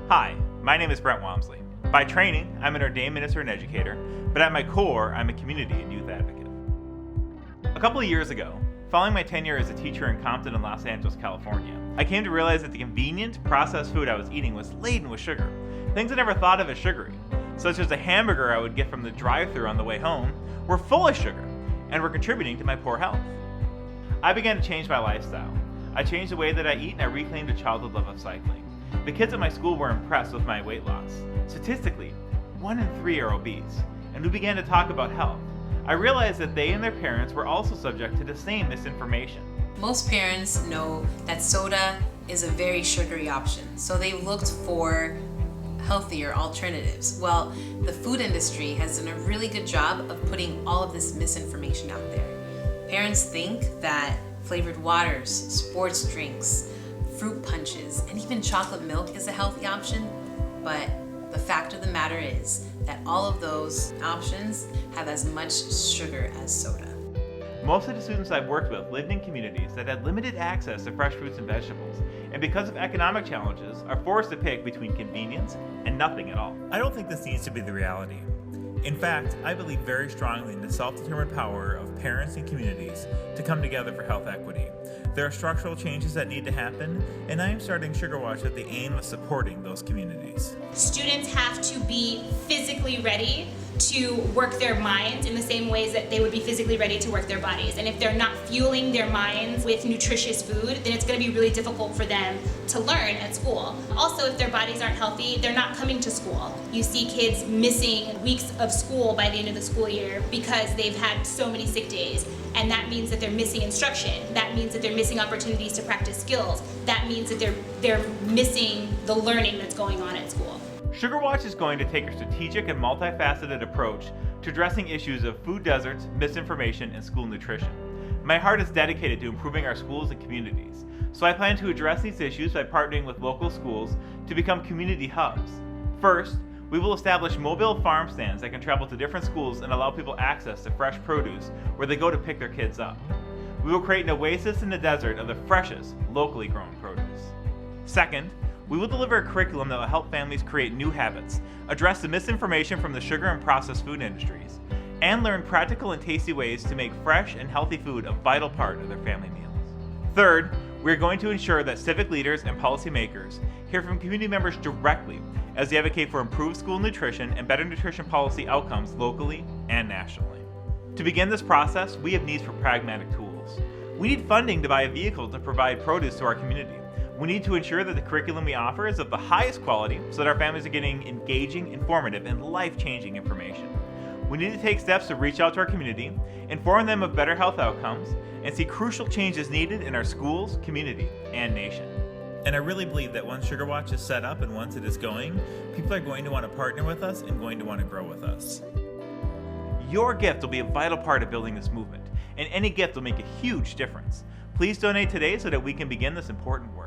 Hi, my name is Brent Walmsley. By training, I'm an ordained minister and educator, but at my core, I'm a community and youth advocate. A couple of years ago, following my tenure as a teacher in Compton and Los Angeles, California, I came to realize that the convenient, processed food I was eating was laden with sugar. Things I never thought of as sugary, such as a hamburger I would get from the drive-thru on the way home, were full of sugar and were contributing to my poor health. I began to change my lifestyle. I changed the way that I eat and I reclaimed a childhood love of cycling. The kids at my school were impressed with my weight loss. Statistically, 1 in 3 are obese, and we began to talk about health. I realized that they and their parents were also subject to the same misinformation. Most parents know that soda is a very sugary option, so they looked for healthier alternatives. Well, the food industry has done a really good job of putting all of this misinformation out there. Parents think that flavored waters, sports drinks, fruit punches, and even chocolate milk is a healthy option, but the fact of the matter is that all of those options have as much sugar as soda. Most of the students I've worked with lived in communities that had limited access to fresh fruits and vegetables, and because of economic challenges, are forced to pick between convenience and nothing at all. I don't think this needs to be the reality. In fact, I believe very strongly in the self-determined power of parents and communities to come together for health equity. There are structural changes that need to happen, and I am starting SugarWatch with the aim of supporting those communities. Students have to be physically ready to work their minds in the same ways that they would be physically ready to work their bodies. And if they're not fueling their minds with nutritious food, then it's going to be really difficult for them to learn at school. Also, if their bodies aren't healthy, they're not coming to school. You see kids missing weeks of school by the end of the school year because they've had so many sick days. And that means that they're missing instruction. That means that they're missing opportunities to practice skills. That means that they're missing the learning that's going on at school. SugarWatch is going to take a strategic and multifaceted approach to addressing issues of food deserts, misinformation, and school nutrition. My heart is dedicated to improving our schools and communities, so I plan to address these issues by partnering with local schools to become community hubs. First, we will establish mobile farm stands that can travel to different schools and allow people access to fresh produce where they go to pick their kids up. We will create an oasis in the desert of the freshest, locally grown produce. Second, we will deliver a curriculum that will help families create new habits, address the misinformation from the sugar and processed food industries, and learn practical and tasty ways to make fresh and healthy food a vital part of their family meals. Third, we are going to ensure that civic leaders and policymakers hear from community members directly as they advocate for improved school nutrition and better nutrition policy outcomes locally and nationally. To begin this process, we have needs for pragmatic tools. We need funding to buy a vehicle to provide produce to our community. We need to ensure that the curriculum we offer is of the highest quality so that our families are getting engaging, informative, and life-changing information. We need to take steps to reach out to our community, inform them of better health outcomes, and see crucial changes needed in our schools, community, and nation. And I really believe that once SugarWatch is set up and once it is going, people are going to want to partner with us and going to want to grow with us. Your gift will be a vital part of building this movement, and any gift will make a huge difference. Please donate today so that we can begin this important work.